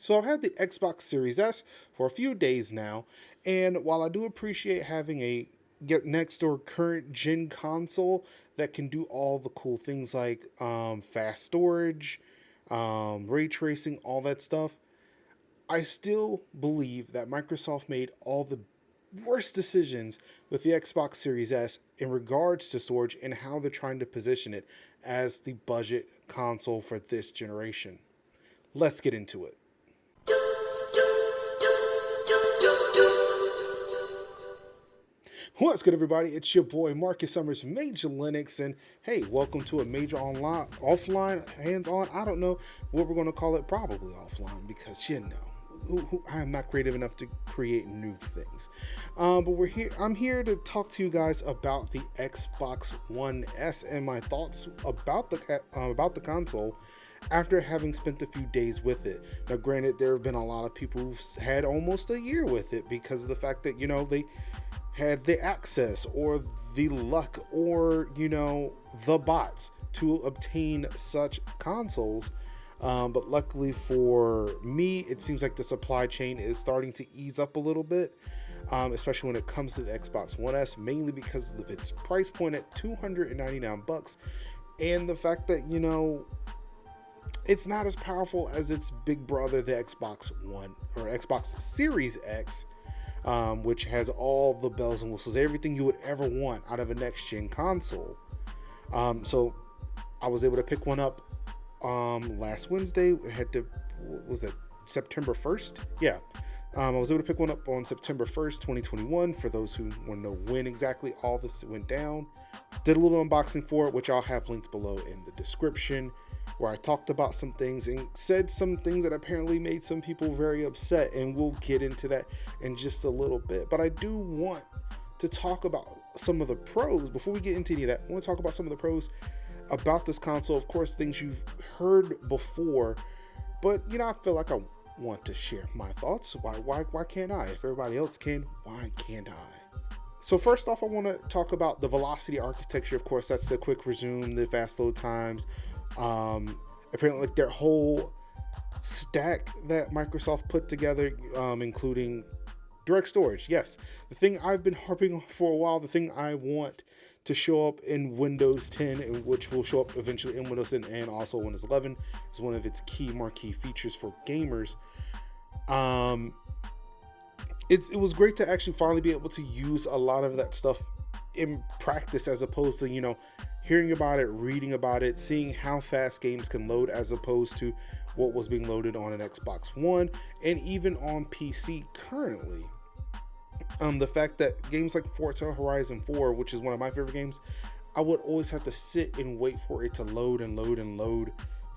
So I've had the Xbox Series S for a few days now, and while I do appreciate having a get next door current gen console that can do all the cool things like fast storage, ray tracing, all that stuff, I still believe that Microsoft made all the worst decisions with the Xbox Series S in regards to storage and how they're trying to position it as the budget console for this generation. Let's get into it. What's good, everybody? It's your boy Marcus Summers, Major Linux, and hey, welcome to a Major Online, Offline, Hands-On. I don't know what we're going to call it, probably offline, because I am not creative enough to create new things. But we're here. I'm here to talk to you guys about the Xbox One S and my thoughts about the console after having spent a few days with it. Now, granted, there have been a lot of people who've had almost a year with it because of the fact that they had the access or the luck or the bots to obtain such consoles. But luckily for me, it seems like the supply chain is starting to ease up a little bit, especially when it comes to the Xbox One S, mainly because of its price point at $299 and the fact that it's not as powerful as its big brother, the Xbox One or Xbox Series X, which has all the bells and whistles, everything you would ever want out of a next-gen console. So I was able to pick one up last Wednesday. Was it September 1st? Yeah. I was able to pick one up on September 1st, 2021. For those who want to know when exactly all this went down, did a little unboxing for it, which I'll have linked below in the description, where I talked about some things and said some things that apparently made some people very upset, and we'll get into that in just a little bit. But I do want to talk about some of the pros. Before we get into any of that, I want to talk about some of the pros about this console. Of course, things you've heard before, but I feel like I want to share my thoughts. Why can't I? If everybody else can, why can't I? So first off, I want to talk about the velocity architecture. Of course, that's the quick resume, the fast load times. Apparently, like their whole stack that Microsoft put together, including direct storage. Yes, the thing I've been harping on for a while, the thing I want to show up in Windows 10, which will show up eventually in Windows 10 and also Windows 11, is one of its marquee features for gamers. It was great to actually finally be able to use a lot of that stuff in practice, as opposed to hearing about it, reading about it, seeing how fast games can load, as opposed to what was being loaded on an Xbox One and even on PC currently. The fact that games like Forza Horizon 4, which is one of my favorite games, I would always have to sit and wait for it to load and load and load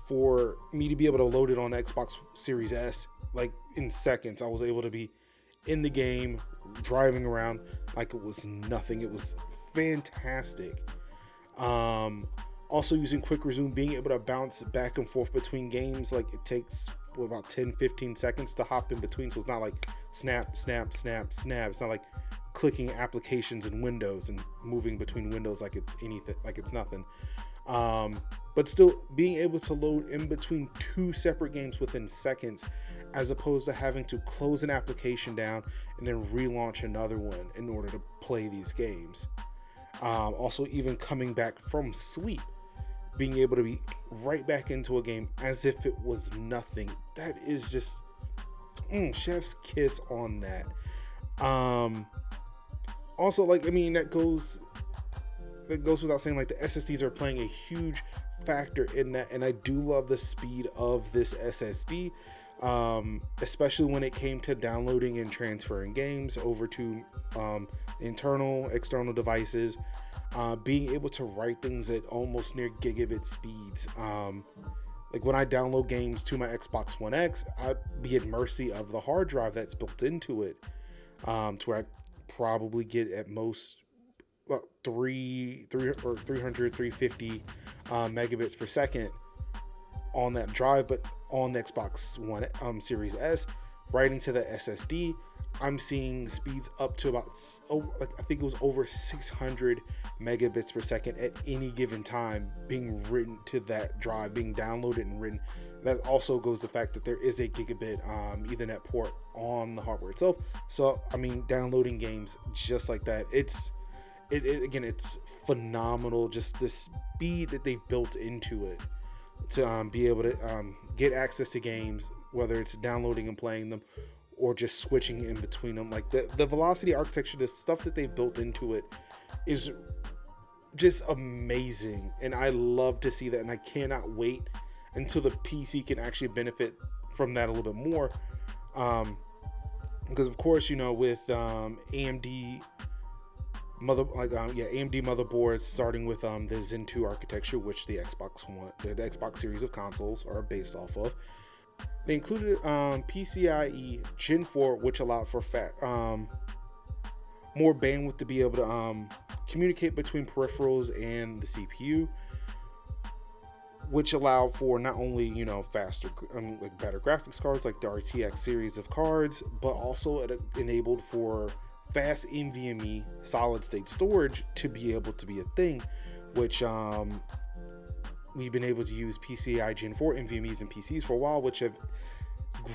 for me to be able to load it on Xbox Series S. Like in seconds, I was able to be in the game, driving around like it was nothing. It was fantastic. Also using quick resume, being able to bounce back and forth between games, like it takes about 10-15 seconds to hop in between, so it's not like snap. It's not like clicking applications in Windows and moving between windows like it's anything, like it's nothing. But still being able to load in between two separate games within seconds, as opposed to having to close an application down and then relaunch another one in order to play these games. Also, even coming back from sleep, being able to be right back into a game as if it was nothing. That is just chef's kiss on that. Also, that goes without saying, like the SSDs are playing a huge factor in that, and I do love the speed of this SSD, especially when it came to downloading and transferring games over to external devices. Being able to write things at almost near gigabit speeds. Like when I download games to my Xbox One X, I'd be at mercy of the hard drive that's built into it, to where I probably get at most 350 megabits per second on that drive. But on the Xbox One Series S, writing to the SSD, I'm seeing speeds up to about, I think it was over 600 megabits per second at any given time being written to that drive, being downloaded and written. That also goes to the fact that there is a gigabit Ethernet port on the hardware itself. So I mean, downloading games just like that, it's phenomenal. Just the speed that they've built into it to be able to get access to games, whether it's downloading and playing them or just switching in between them. Like the velocity architecture, the stuff that they've built into it is just amazing, and I love to see that, and I cannot wait until the PC can actually benefit from that a little bit more, because of course, you know, with AMD motherboards, starting with the Zen 2 architecture, which the Xbox series of consoles are based off of. They included PCIe Gen 4, which allowed for more bandwidth to be able to communicate between peripherals and the CPU, which allowed for not only, you know, better graphics cards like the RTX series of cards, but also it enabled for fast NVMe solid state storage to be able to be a thing, which we've been able to use PCI Gen 4 NVMEs in PCs for a while, which have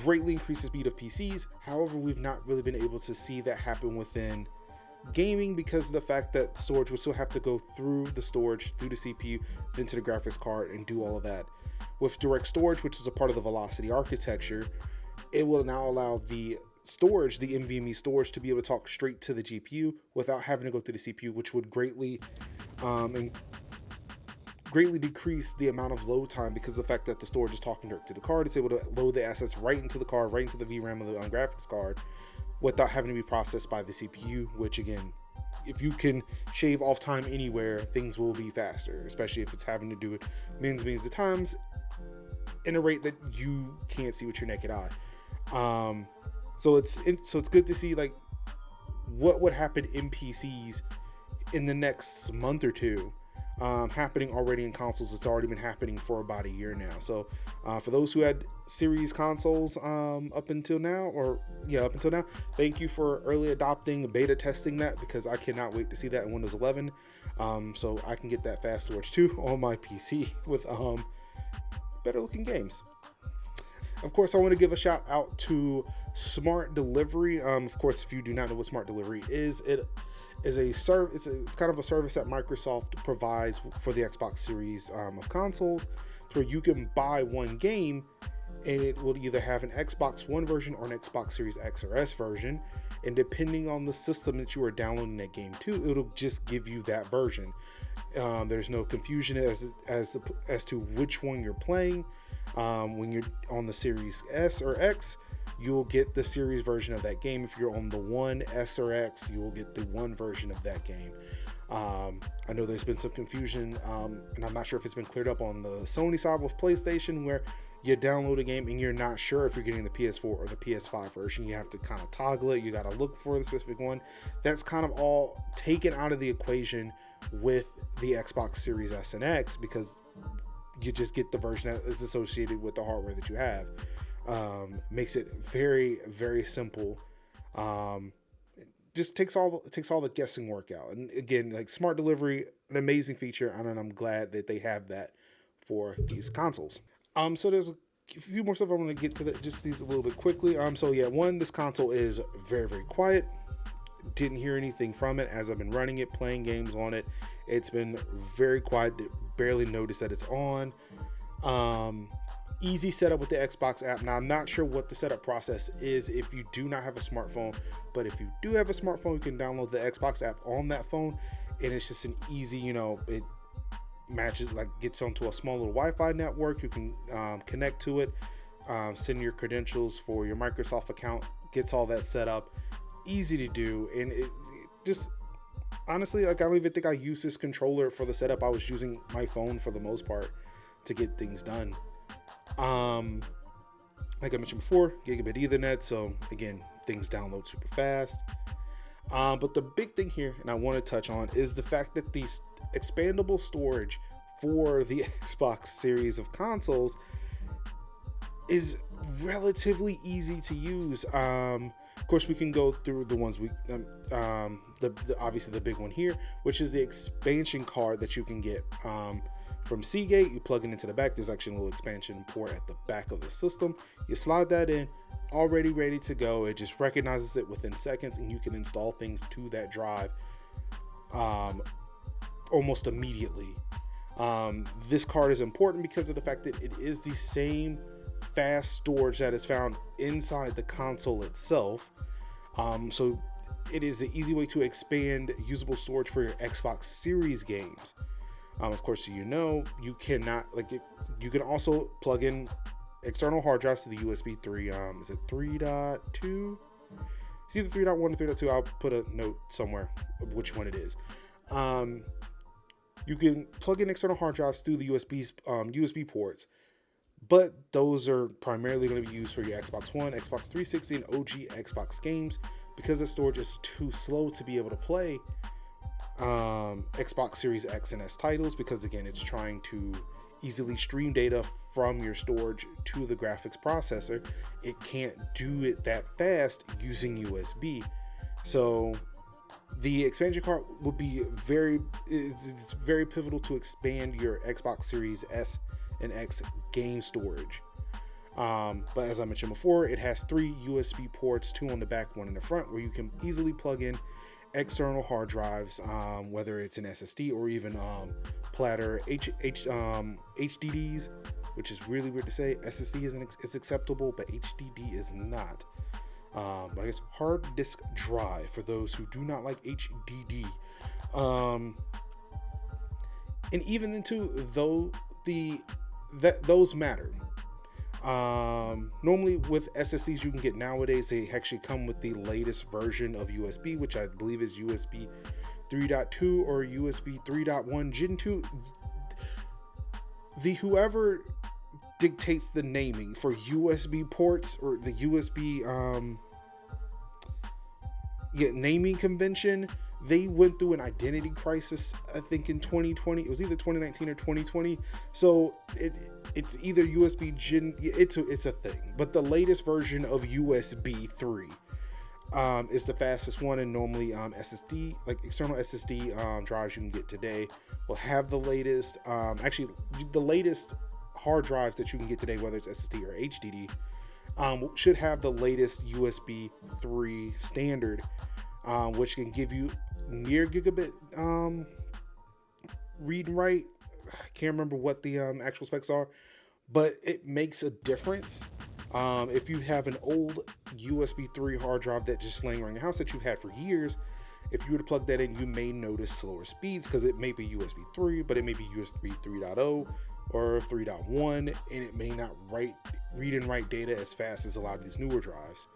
greatly increased the speed of PCs. However, we've not really been able to see that happen within gaming because of the fact that storage will still have to go through the storage, through the CPU, then to the graphics card and do all of that. With direct storage, which is a part of the velocity architecture, it will now allow the storage, the NVMe storage, to be able to talk straight to the GPU without having to go through the CPU, which would greatly decrease the amount of load time because of the fact that the storage is talking direct to the card. It's able to load the assets right into the card, right into the VRAM of the graphics card, without having to be processed by the CPU, which again, if you can shave off time anywhere, things will be faster, especially if it's having to do it millions of times in a rate that you can't see with your naked eye. So it's good to see like what would happen in PCs in the next month or two, happening already in consoles. It's already been happening for about a year now. So for those who had series consoles up until now, thank you for early adopting, beta testing that, because I cannot wait to see that in Windows 11, so I can get that fast storage too on my PC with better looking games. Of course, I want to give a shout out to Smart Delivery. Of course, if you do not know what Smart Delivery is, it is a service. It's kind of a service that Microsoft provides for the Xbox series of consoles, where you can buy one game and it will either have an Xbox One version or an Xbox Series X or S version, and depending on the system that you are downloading that game to, it'll just give you that version. There's no confusion as to which one you're playing. When you're on the Series S or X, you'll get the series version of that game. If you're on the One, S, or X, you will get the One version of that game. I know there's been some confusion, and I'm not sure if it's been cleared up on the Sony side with PlayStation, where you download a game and you're not sure if you're getting the PS4 or the PS5 version. You have to kind of toggle it. You got to look for the specific one. That's kind of all taken out of the equation with the Xbox Series S and X, because you just get the version that is associated with the hardware that you have. Makes it very, very simple. Just takes all the guessing work out. And again, like Smart Delivery, an amazing feature, and I'm glad that they have that for these consoles. So there's a few more stuff I want to get to, just these a little bit quickly. This console is very, very quiet. Didn't hear anything from it as I've been running it, playing games on it. It's been very quiet. Barely noticed that it's on. Easy setup with the Xbox app. Now, I'm not sure what the setup process is if you do not have a smartphone, but if you do have a smartphone, you can download the Xbox app on that phone, and it's just an easy, it matches, gets onto a small little Wi-Fi network. You can connect to it, send your credentials for your Microsoft account, gets all that set up, easy to do. And it just, honestly, I don't even think I used this controller for the setup. I was using my phone for the most part to get things done. Like I mentioned before, gigabit Ethernet, so again, things download super fast. But the big thing here, and I want to touch on, is the fact that these expandable storage for the Xbox series of consoles is relatively easy to use. Of course, we can go through the ones obviously the big one here, which is the expansion card that you can get From Seagate, you plug it into the back. There's actually a little expansion port at the back of the system. You slide that in, already ready to go. It just recognizes it within seconds, and you can install things to that drive almost immediately. This card is important because of the fact that it is the same fast storage that is found inside the console itself. So it is an easy way to expand usable storage for your Xbox Series games. Of course, you cannot, you can also plug in external hard drives to the USB 3. Is it 3.2? It's either 3.1 or 3.2. I'll put a note somewhere of which one it is. You can plug in external hard drives through the USB ports, but those are primarily going to be used for your Xbox One, Xbox 360, and OG Xbox games, because the storage is too slow to be able to play Xbox Series X and S titles, because again, it's trying to easily stream data from your storage to the graphics processor. It can't do it that fast using USB. So the expansion card would be it's very pivotal to expand your Xbox Series S and X game storage. But as I mentioned before, it has 3 USB ports, 2 on the back, 1 in the front, where you can easily plug in external hard drives, whether it's an SSD or even platter HDDs, which is really weird to say. SSD is acceptable, but HDD is not. But I guess hard disk drive for those who do not like HDD. And even into those matter. Normally with SSDs you can get nowadays, they actually come with the latest version of USB, which I believe is USB 3.2 or USB 3.1 Gen 2. Whoever dictates the naming for USB ports, or the USB naming convention, they went through an identity crisis, I think in 2020. It was either 2019 or 2020. So it's either USB Gen, it's a thing, but the latest version of USB 3 is the fastest one, and normally SSD, like external SSD drives you can get today, will have the latest, actually the latest hard drives that you can get today, whether it's SSD or HDD, should have the latest USB 3 standard, which can give you near gigabit read and write. I can't remember what the actual specs are, but it makes a difference. If you have an old USB 3 hard drive that just laying around your house that you've had for years, if you were to plug that in, you may notice slower speeds, because it may be USB 3, but it may be USB 3.0 or 3.1, and it may not read and write data as fast as a lot of these newer drives.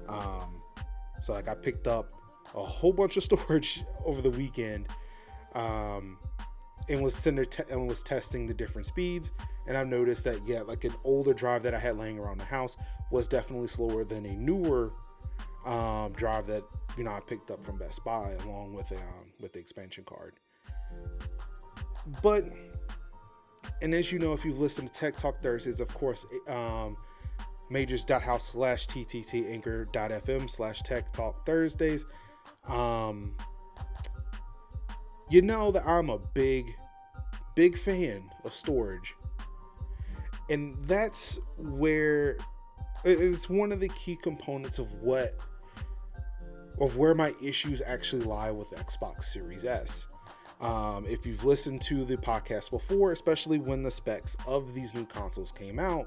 So like I picked up a whole bunch of storage over the weekend, and was testing the different speeds, and I've noticed that like an older drive that I had laying around the house was definitely slower than a newer drive that I picked up from Best Buy along with the expansion card. But, and as you know, if you've listened to Tech Talk Thursdays, of course, majors.house/TTT, anchor.fm/Tech Talk Thursdays, you know that I'm a big fan of storage, and that's where it's one of the key components of where my issues actually lie with Xbox Series S. If you've listened to the podcast before, especially when the specs of these new consoles came out,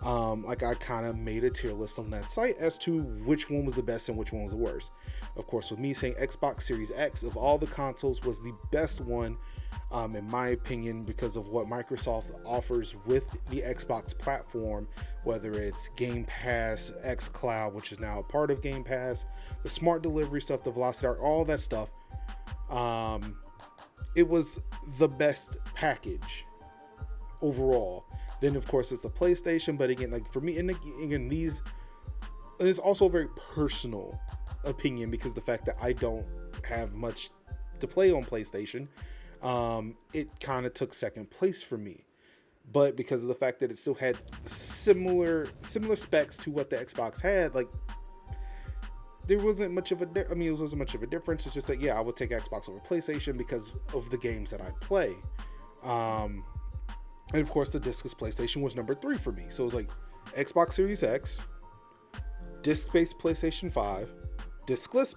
like I kind of made a tier list on that site as to which one was the best and which one was the worst. Of course, with me saying Xbox Series X of all the consoles was the best one, in my opinion, because of what Microsoft offers with the Xbox platform, whether it's Game Pass, xCloud, which is now a part of Game Pass, the smart delivery stuff, the Velocity Art, all that stuff. It was the best package overall. Then of course it's a PlayStation, but again, like for me, and again, it's also a very personal opinion, because the fact that I don't have much to play on PlayStation, it kind of took second place for me. But because of the fact that it still had similar specs to what the Xbox had, like there wasn't much of it wasn't much of a difference. It's just that I would take Xbox over PlayStation because of the games that I play. And of course, the discless PlayStation was number 3 for me. So it was like Xbox Series X, disc-based PlayStation 5, discless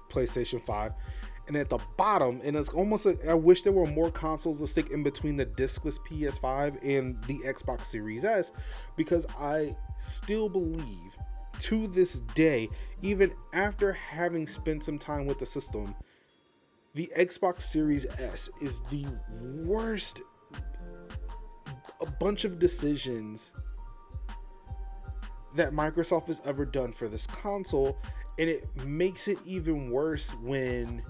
PlayStation 5, and at the bottom, and it's almost like I wish there were more consoles to stick in between the discless PS5 and the Xbox Series S, because I still believe to this day, even after having spent some time with the system, the Xbox Series S is the worst a bunch of decisions that Microsoft has ever done for this console, and it makes it even worse when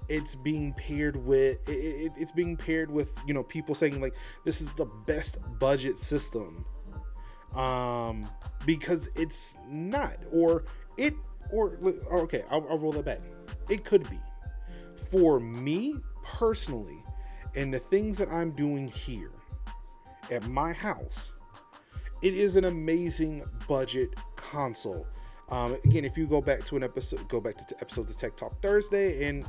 it's being paired with people saying like this is the best budget system, because it's not, okay, I'll roll that back. It could be. For me personally, and the things that I'm doing here at my house, it is an amazing budget console. Again, if you go back to episodes of Tech Talk Thursday and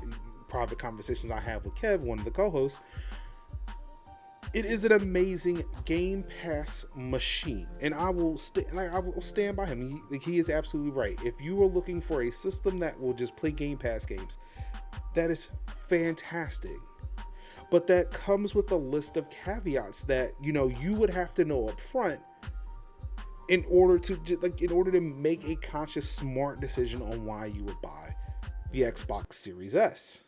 private conversations I have with Kev, one of the co-hosts, it is an amazing Game Pass machine, and I will stand by him. He is absolutely right. If you are looking for a system that will just play Game Pass games, that is fantastic. But that comes with a list of caveats that you would have to know up front in order to make a conscious, smart decision on why you would buy the Xbox Series S.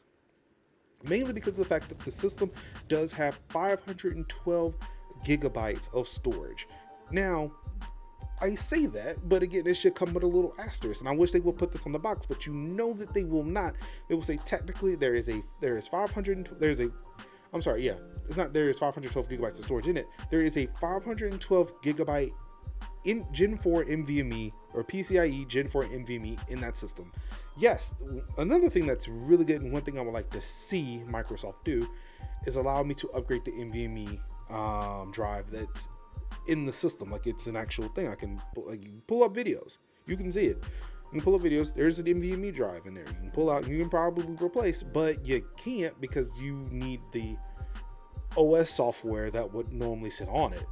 Mainly because of the fact that the system does have 512 gigabytes of storage. Now, I say that, but again, it should come with a little asterisk, and I wish they would put this on the box, but you know that they will not. They will say technically there is 512 gigabytes of storage in it. There is a 512 gigabyte in Gen 4 NVMe or PCIe Gen 4 NVMe in that system. Yes, another thing that's really good, and one thing I would like to see Microsoft do, is allow me to upgrade the NVMe drive that's in the system. Like, it's an actual thing. I can pull up videos. You can see it. You can pull up videos. There's an NVMe drive in there. You can pull out. You can probably replace, but you can't because you need the OS software that would normally sit on it.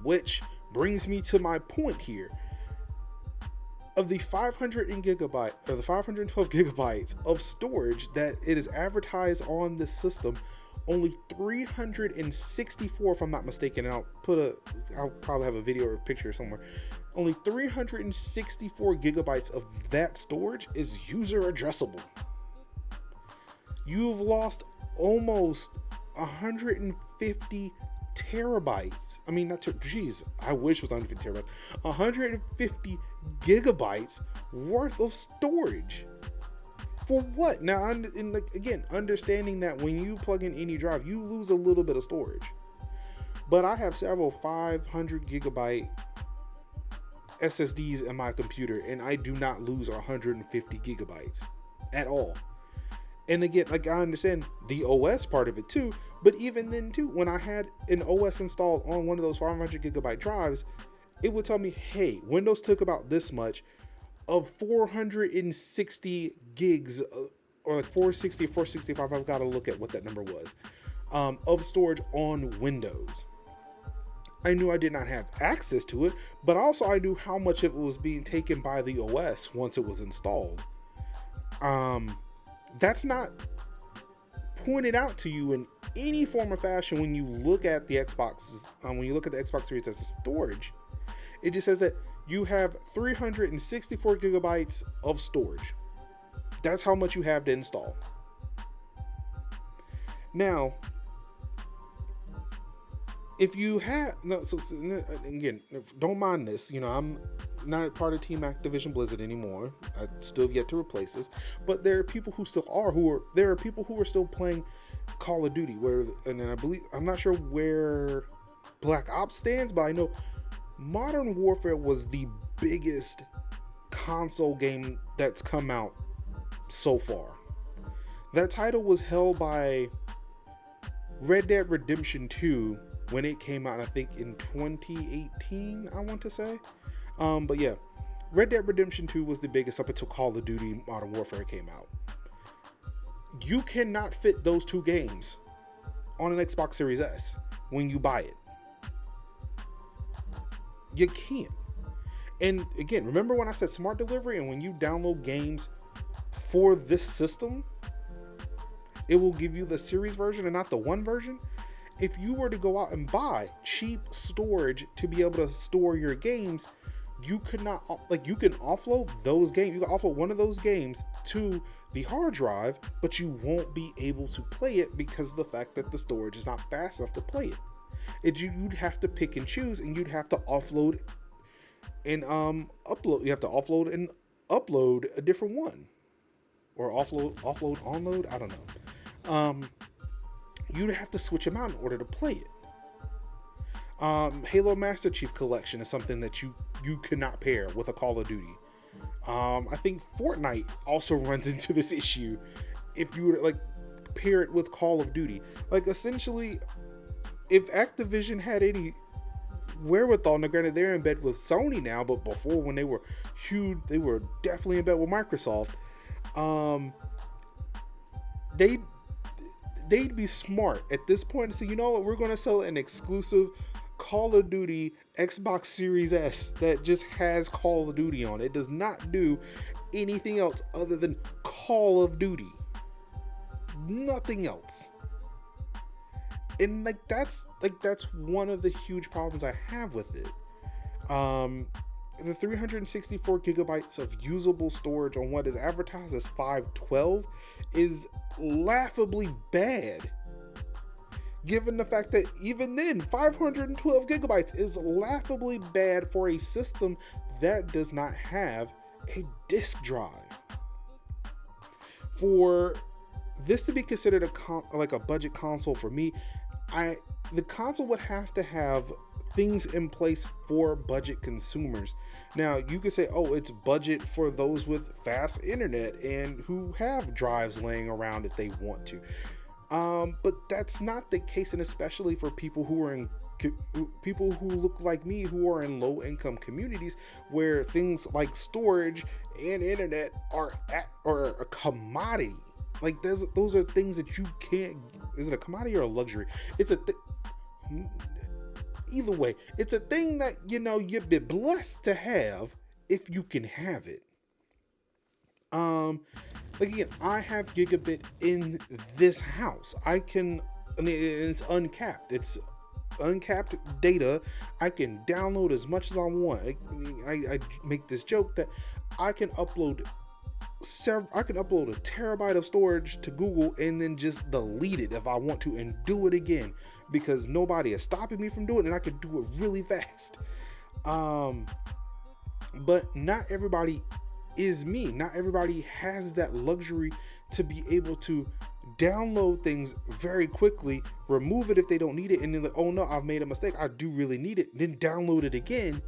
Which brings me to my point here. Of the 512 gigabytes of storage that it is advertised on this system, only 364, if I'm not mistaken, and I'll probably have a video or a picture somewhere, only 364 gigabytes of that storage is user addressable. You've lost almost 150 terabytes. I mean, I wish it was 150 terabytes. 150 gigabytes worth of storage. For what? Now, again, understanding that when you plug in any drive, you lose a little bit of storage. But I have several 500 gigabyte SSDs in my computer, and I do not lose 150 gigabytes at all. And again, I understand the OS part of it too, but even then too, when I had an OS installed on one of those 500 gigabyte drives, it would tell me, hey, Windows took about this much of 460 gigs, or like 460 or 465, I've got to look at what that number was, of storage on Windows. I knew I did not have access to it, but also I knew how much of it was being taken by the OS once it was installed. That's not pointed out to you in any form or fashion when you look at the Xbox, when you look at the Xbox Series as storage. It just says that you have 364 gigabytes of storage. That's how much you have to install. Now, if you have, again, don't mind this, I'm not part of Team Activision Blizzard anymore. I still have yet to replace this, but there are people who still are, there are people who are still playing Call of Duty, I'm not sure where Black Ops stands, but I know Modern Warfare was the biggest console game that's come out so far. That title was held by Red Dead Redemption 2 when it came out, I think in 2018, I want to say. But yeah, Red Dead Redemption 2 was the biggest up until Call of Duty Modern Warfare came out. You cannot fit those two games on an Xbox Series S. when you buy it. You can't. And again, remember when I said smart delivery, and when you download games for this system, it will give you the series version and not the one version. If you were to go out and buy cheap storage to be able to store your games, you could not, like, you can offload those games. You can offload one of those games to the hard drive, but you won't be able to play it because of the fact that the storage is not fast enough to play it. You'd have to pick and choose, and you'd have to offload and upload. You have to offload and upload a different one, or offload, onload. I don't know. You'd have to switch them out in order to play it. Halo Master Chief Collection is something that you cannot pair with a Call of Duty. I think Fortnite also runs into this issue if you were to, like, pair it with Call of Duty. Like, essentially, if Activision had any wherewithal, now granted they're in bed with Sony now, but before, when they were huge, they were definitely in bed with Microsoft. They'd be smart at this point to say, you know what, we're going to sell an exclusive Call of Duty Xbox Series S that just has Call of Duty on it. It does not do anything else other than Call of Duty. Nothing else. And that's one of the huge problems I have with it. The 364 gigabytes of usable storage on what is advertised as 512 is laughably bad, given the fact that even then 512 gigabytes is laughably bad for a system that does not have a disk drive. For this to be considered a budget console, for me, the console would have to have things in place for budget consumers. Now, you could say, oh, it's budget for those with fast internet and who have drives laying around if they want to. But that's not the case, and especially for people who look like me, who are in low income communities where things like storage and internet are a commodity. Like, those are things that you can't. Is it a commodity or a luxury? It's a either way, it's a thing that, you know, you'd be blessed to have if you can have it. Like, again, I have gigabit in this house. It's uncapped. It's uncapped data. I can download as much as I want. I make this joke that I can upload a terabyte of storage to Google and then just delete it if I want to and do it again, because nobody is stopping me from doing it, and I could do it really fast. But not everybody is me. Not everybody has that luxury to be able to download things very quickly, remove it if they don't need it, and then like, oh no, I've made a mistake, I do really need it, then download it again,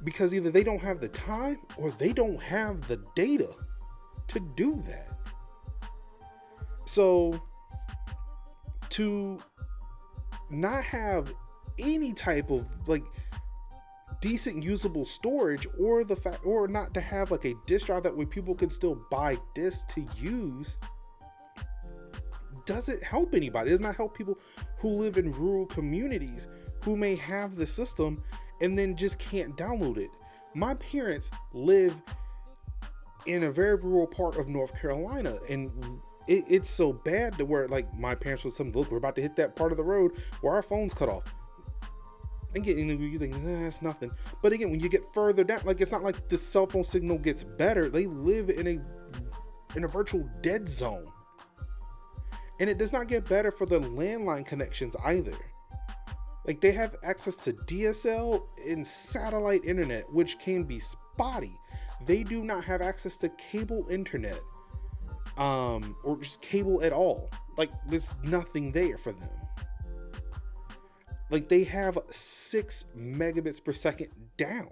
because either they don't have the time or they don't have the data to do that. So to not have any type of like decent usable storage, or not to have like a disk drive that way people can still buy discs to use, doesn't help anybody. It does not help people who live in rural communities who may have the system and then just can't download it. My parents live in a very rural part of North Carolina, and it's so bad to where, like, my parents would say, look, we're about to hit that part of the road where our phone's cut off. And you think, that's nothing. But again, when you get further down, like, it's not like the cell phone signal gets better. They live in a virtual dead zone. And it does not get better for the landline connections either. Like, they have access to DSL and satellite internet, which can be spotty. They do not have access to cable internet, or just cable at all. Like, there's nothing there for them. Like, they have 6 megabits per second down.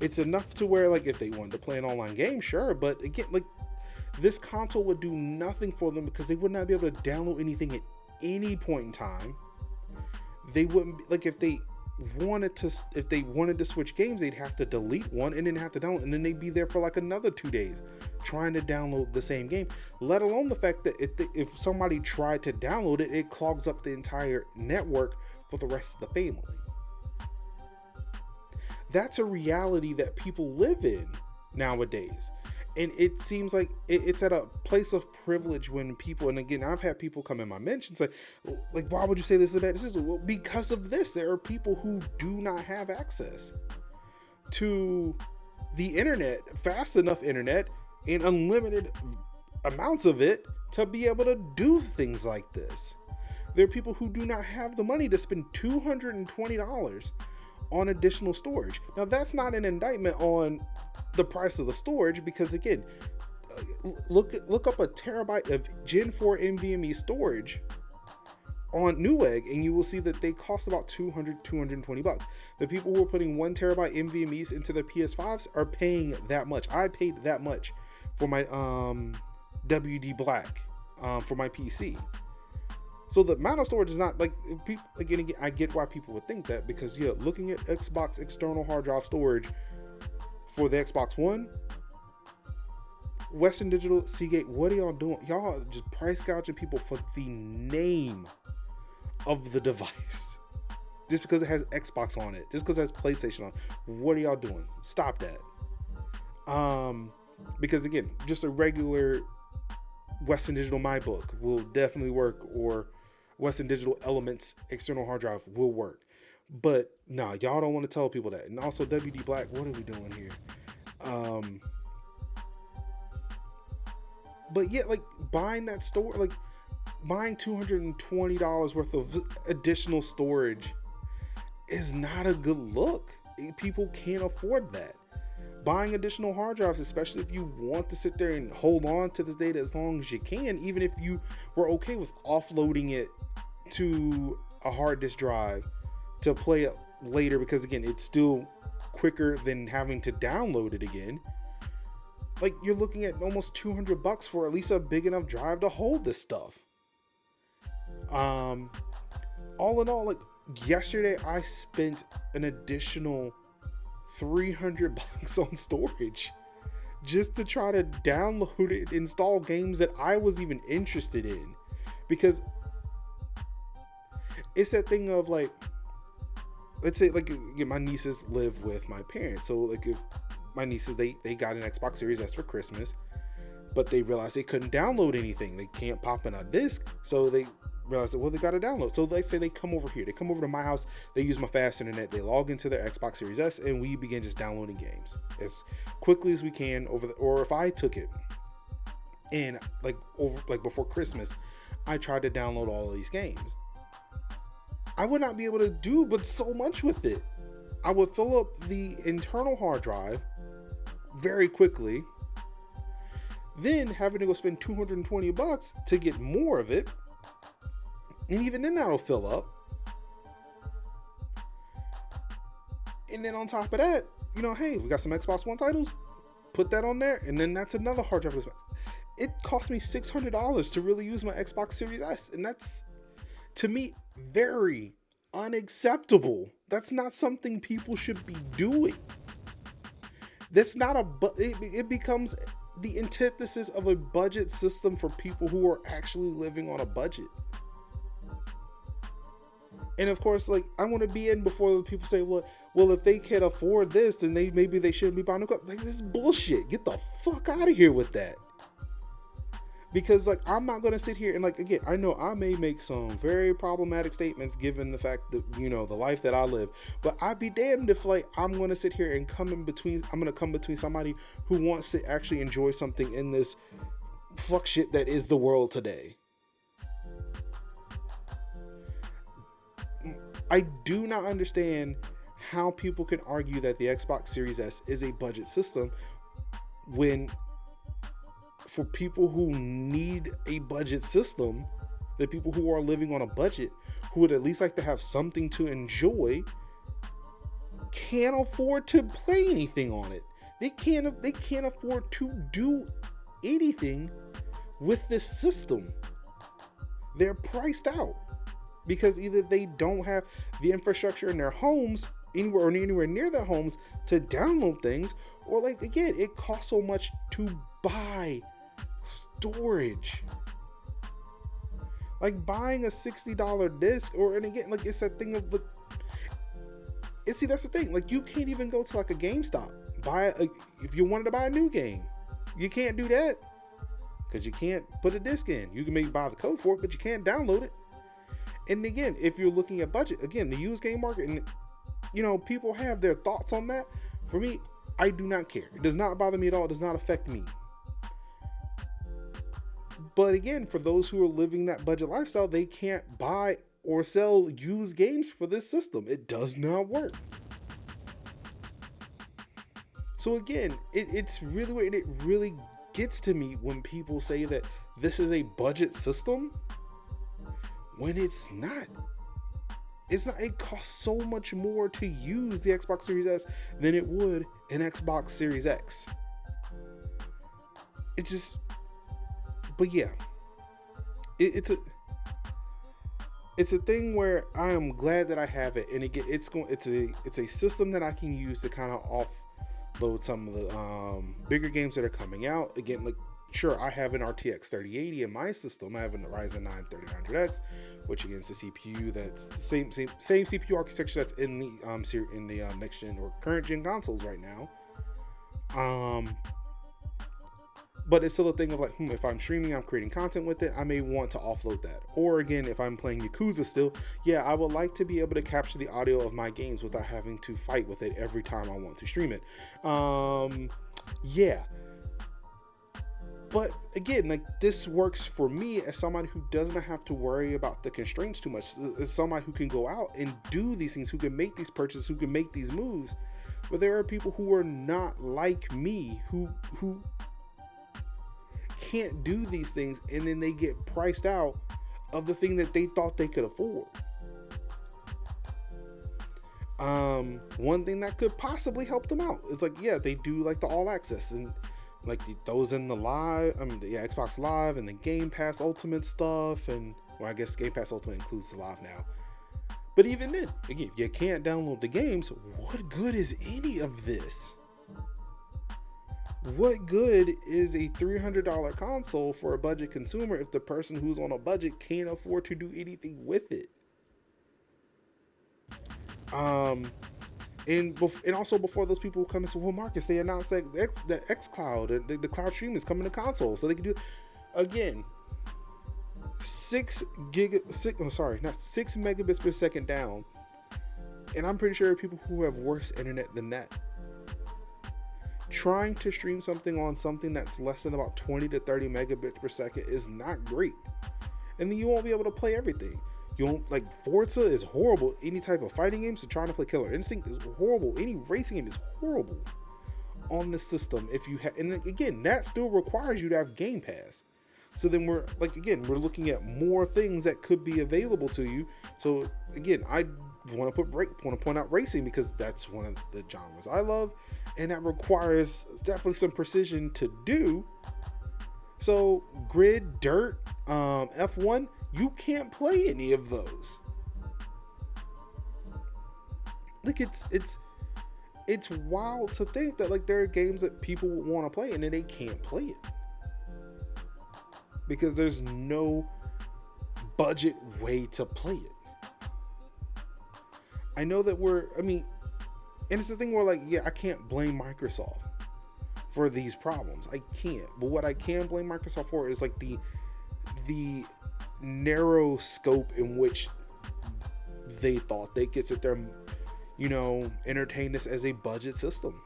It's enough to where, like, if they wanted to play an online game, sure, but again, like, this console would do nothing for them because they would not be able to download anything at any point in time. They wouldn't be, like, if they if they wanted to switch games, they'd have to delete one and then have to download, and then they'd be there for like another 2 days trying to download the same game, let alone the fact that if somebody tried to download it, it clogs up the entire network for the rest of the family. That's a reality that people live in nowadays. And it seems like it's at a place of privilege when people, and again, I've had people come in my mentions like, why would you say this is a bad decision? Well, because of this, there are people who do not have access to the internet, fast enough internet, and unlimited amounts of it to be able to do things like this. There are people who do not have the money to spend $220 on additional storage. Now, that's not an indictment on the price of the storage, because again, look up a terabyte of Gen 4 NVMe storage on Newegg, and you will see that they cost about $220. The people who are putting 1 terabyte NVMe's into their PS5s are paying that much. I paid that much for my WD Black for my PC. So the amount of storage is not like, again, I get why people would think that, because yeah, looking at Xbox external hard drive storage for the Xbox One, Western Digital, Seagate, what are y'all doing? Y'all are just price gouging people for the name of the device. Just because it has Xbox on it, just because it has PlayStation on. What are y'all doing? Stop that. Because again, just a regular Western Digital MyBook will definitely work, or Western Digital Elements external hard drive will work. But no, y'all don't want to tell people that. And also WD Black, what are we doing here? But yeah, like buying that store, like buying $220 worth of additional storage is not a good look. People can't afford that. Buying additional hard drives, especially if you want to sit there and hold on to this data as long as you can, even if you were okay with offloading it to a hard disk drive to play it later, because again, it's still quicker than having to download it again. Like, you're looking at almost $200 for at least a big enough drive to hold this stuff. All in all, like yesterday, I spent an additional $300 on storage just to try to download it, install games that I was even interested in, because it's that thing of like, let's say like my nieces live with my parents, so like if my nieces, they got an Xbox Series S for Christmas, but they realized they couldn't download anything. They can't pop in a disc, so they realized that, well, they got to download. So let's say they come over here, they come over to my house, they use my fast internet, they log into their Xbox Series S, and we begin just downloading games as quickly as we can or if I took it and like before Christmas, I tried to download all of these games. I would not be able to do but so much with it. I would fill up the internal hard drive very quickly, then having to go spend $220 to get more of it. And even then that'll fill up. And then on top of that, you know, hey, we got some Xbox One titles, put that on there, and then that's another hard drive. It cost me $600 to really use my Xbox Series S, and that's, to me, very unacceptable. That's not something people should be doing. That's not it becomes the antithesis of a budget system for people who are actually living on a budget. And of course, like, I want to be in before the people say, well, if they can't afford this, then maybe they shouldn't be buying new cars. Like, this is bullshit. Get the fuck out of here with that. Because, like, I'm not going to sit here and, like, again, I know I may make some very problematic statements given the fact that, you know, the life that I live. But I'd be damned if, like, I'm going to sit here and come between somebody who wants to actually enjoy something in this fuck shit that is the world today. I do not understand how people can argue that the Xbox Series S is a budget system when, for people who need a budget system, the people who are living on a budget, who would at least like to have something to enjoy, can't afford to play anything on it. They can't afford to do anything with this system. They're priced out. because either they don't have the infrastructure in their homes anywhere near their homes to download things, or like, again, it costs so much to buy storage. Like buying a $60 disc, and again, like, it's that thing of like, see, that's the thing. Like, you can't even go to like a GameStop, if you wanted to buy a new game, you can't do that because you can't put a disc in. You can maybe buy the code for it, but you can't download it. And again, if you're looking at budget, again, the used game market, and people have their thoughts on that. For me, I do not care. It does not bother me at all. It does not affect me. But again, for those who are living that budget lifestyle, they can't buy or sell used games for this system. It does not work. So again, it's really weird. It really gets to me when people say that this is a budget system, when it's not. It's not. It costs so much more to use the Xbox Series S than it would an Xbox Series X. It's just, but yeah, it's a thing where I am glad that I have it, and it's a system that I can use to kind of offload some of the bigger games that are coming out. Again, like, sure, I have an RTX 3080 in my system. I have a Ryzen 9 3900X, which again is the CPU that's the same CPU architecture that's in the next gen or current gen consoles right now. But it's still a thing of like, if I'm streaming, I'm creating content with it, I may want to offload that. Or again, if I'm playing Yakuza still, yeah, I would like to be able to capture the audio of my games without having to fight with it every time I want to stream it. Yeah. But again, like, this works for me as somebody who doesn't have to worry about the constraints too much. As somebody who can go out and do these things, who can make these purchases, who can make these moves. But there are people who are not like me, who can't do these things, and then they get priced out of the thing that they thought they could afford. One thing that could possibly help them out is like, yeah, they do like the all access and like those in the live, Xbox Live and the Game Pass Ultimate stuff, and well, I guess Game Pass Ultimate includes the live now. But even then, again, if you can't download the games, what good is any of this? What good is a $300 console for a budget consumer if the person who's on a budget can't afford to do anything with it? And also before those people come and say, well, Marcus, they announced that the xCloud and the cloud stream is coming to console, so they can do, again, 6 megabits per second down, and I'm pretty sure there are people who have worse internet than that. Trying to stream something on something that's less than about 20 to 30 megabits per second is not great, and then you won't be able to play everything. You won't, like, Forza is horrible. Any type of fighting games, so trying to play Killer Instinct is horrible. Any racing game is horrible on the system. If you have, and again, that still requires you to have Game Pass. So then we're looking at more things that could be available to you. So again, I want to point out racing because that's one of the genres I love, and that requires definitely some precision to do. So Grid, Dirt, F1, you can't play any of those. Like, it's wild to think that like there are games that people would want to play and then they can't play it because there's no budget way to play it. I know that and it's the thing where, like, yeah, I can't blame Microsoft for these problems. I can't. But what I can blame Microsoft for is like the narrow scope in which they thought they could sit there, entertain this as a budget system.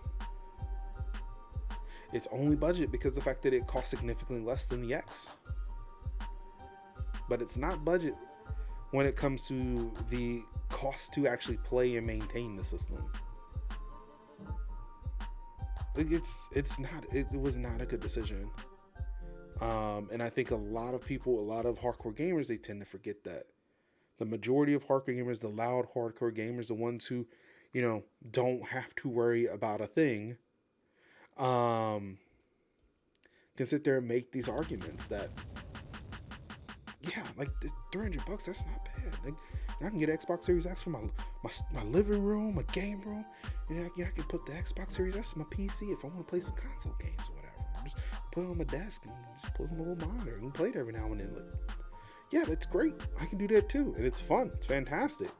It's only budget because of the fact that it costs significantly less than the X. But it's not budget when it comes to the cost to actually play and maintain the system. It was not a good decision. And I think a lot of hardcore gamers, they tend to forget that. The majority of hardcore gamers, the loud hardcore gamers, the ones who, don't have to worry about a thing, can sit there and make these arguments that yeah, like $300, that's not bad. Like, I can get an Xbox Series X for my living room, my game room, and I can put the Xbox Series S on my PC if I want to play some console games or whatever. Just put it on my desk and just put it on my little monitor and play it every now and then. Like, yeah, that's great. I can do that too, and it's fun. It's fantastic.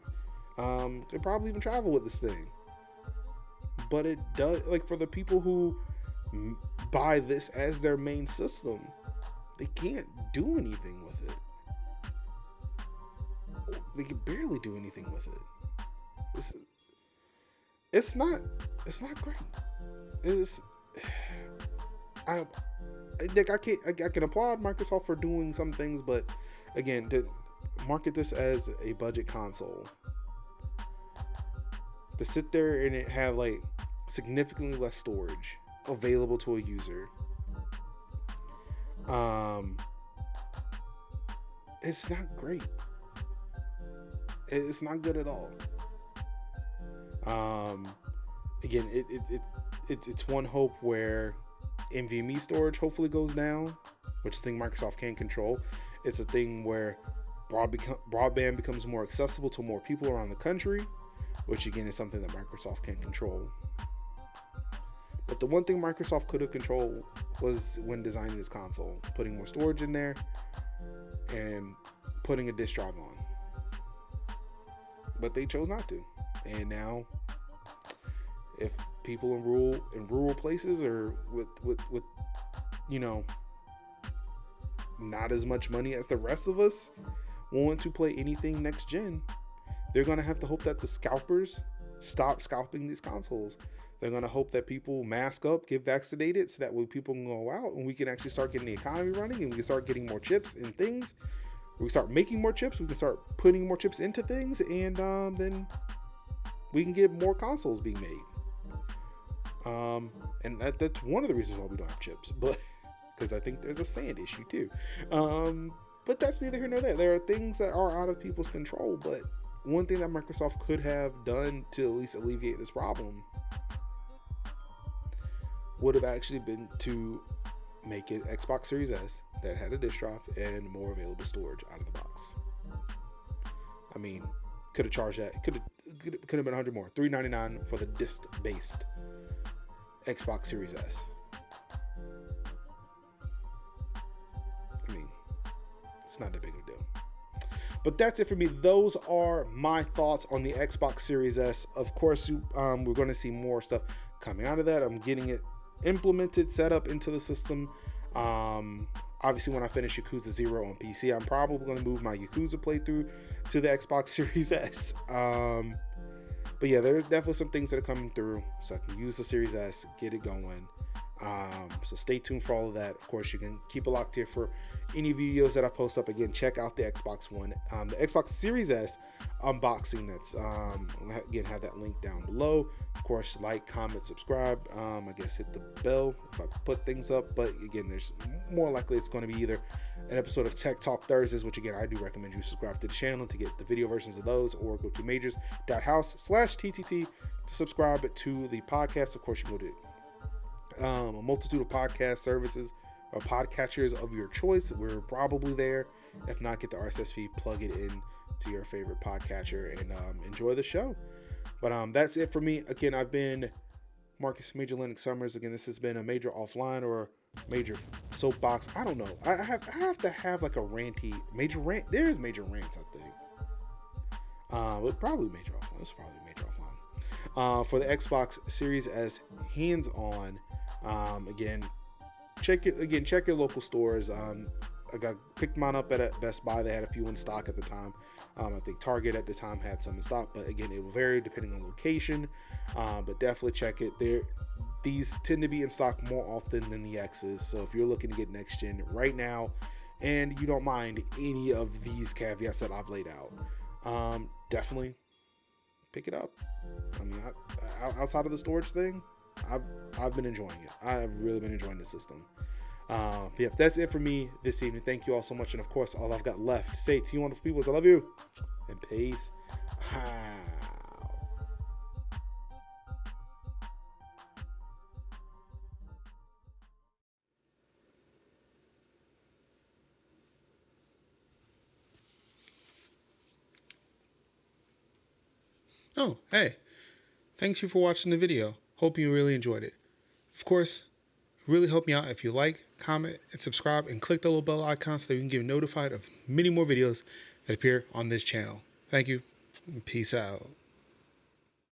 Could probably even travel with this thing. But it does, like, for the people who buy this as their main system, they can't do anything with it. They can barely do anything with it. It's not great. I can applaud Microsoft for doing some things, but again, to market this as a budget console, to sit there and it have like significantly less storage available to a user, it's not great. It's not good at all. Again, it's one hope where NVMe storage hopefully goes down, which is a thing Microsoft can control. It's a thing where broadband becomes more accessible to more people around the country, which again is something that Microsoft can control. But the one thing Microsoft could have controlled was when designing this console, putting more storage in there and putting a disk drive on. But they chose not to. And now, if people in rural places or with not as much money as the rest of us want to play anything next gen, they're gonna have to hope that the scalpers stop scalping these consoles. They're gonna hope that people mask up, get vaccinated, so that way people can go out and we can actually start getting the economy running, and we can start getting more chips and things. We can start making more chips. We can start putting more chips into things, and then we can get more consoles being made. And that's one of the reasons why we don't have chips, but because I think there's a sand issue too. But that's neither here nor there. There are things that are out of people's control, but one thing that Microsoft could have done to at least alleviate this problem would have actually been to make an Xbox Series S that had a disk drive and more available storage out of the box. I mean, could have charged that. Could have been $100 more. $399 for the disc-based Xbox Series S. I mean, it's not that big of a deal. But that's it for me. Those are my thoughts on the Xbox Series S. Of course, we're going to see more stuff coming out of that. I'm getting it implemented, set up into the system. Obviously, when I finish Yakuza 0 on PC, I'm probably going to move my Yakuza playthrough to the Xbox Series S. But yeah, there's definitely some things that are coming through, so I can use the Series S, get it going. So stay tuned for all of that. Of course, you can keep it locked here for any videos that I post up. Again, check out the Xbox One, the Xbox Series S unboxing. That's again, have that link down below. Of course, like, comment, subscribe. I guess hit the bell if I put things up. But again, there's more likely it's going to be either an episode of Tech Talk Thursdays, which again, I do recommend you subscribe to the channel to get the video versions of those, or go to majors.house/TTT to subscribe to the podcast. Of course, you can go to a multitude of podcast services or podcatchers of your choice. We're probably there. If not, get the RSS feed, plug it in to your favorite podcatcher, and enjoy the show. But that's it for me. Again, I've been Marcus Major Linux Summers. Again, this has been a Major Offline or Major Soapbox. I don't know. I have to have like a ranty Major Rant. There's Major Rants, I think. But probably Major Offline. This is probably Major Offline. For the Xbox Series S hands-on. Again, check your local stores. I picked mine up at Best Buy. They had a few in stock at the time. I think Target at the time had some in stock, but again, it will vary depending on location. But definitely check it. These tend to be in stock more often than the X's. So if you're looking to get next gen right now, and you don't mind any of these caveats that I've laid out, definitely pick it up. I mean, outside of the storage thing, I've been enjoying it. I've really been enjoying the system. Yep, that's it for me this evening. Thank you all so much. And of course, all I've got left to say to you wonderful people is I love you and peace. Oh, hey, thanks you for watching the video. Hope you really enjoyed it. Of course, really help me out if you like, comment, and subscribe, and click the little bell icon so that you can get notified of many more videos that appear on this channel. Thank you. Peace out.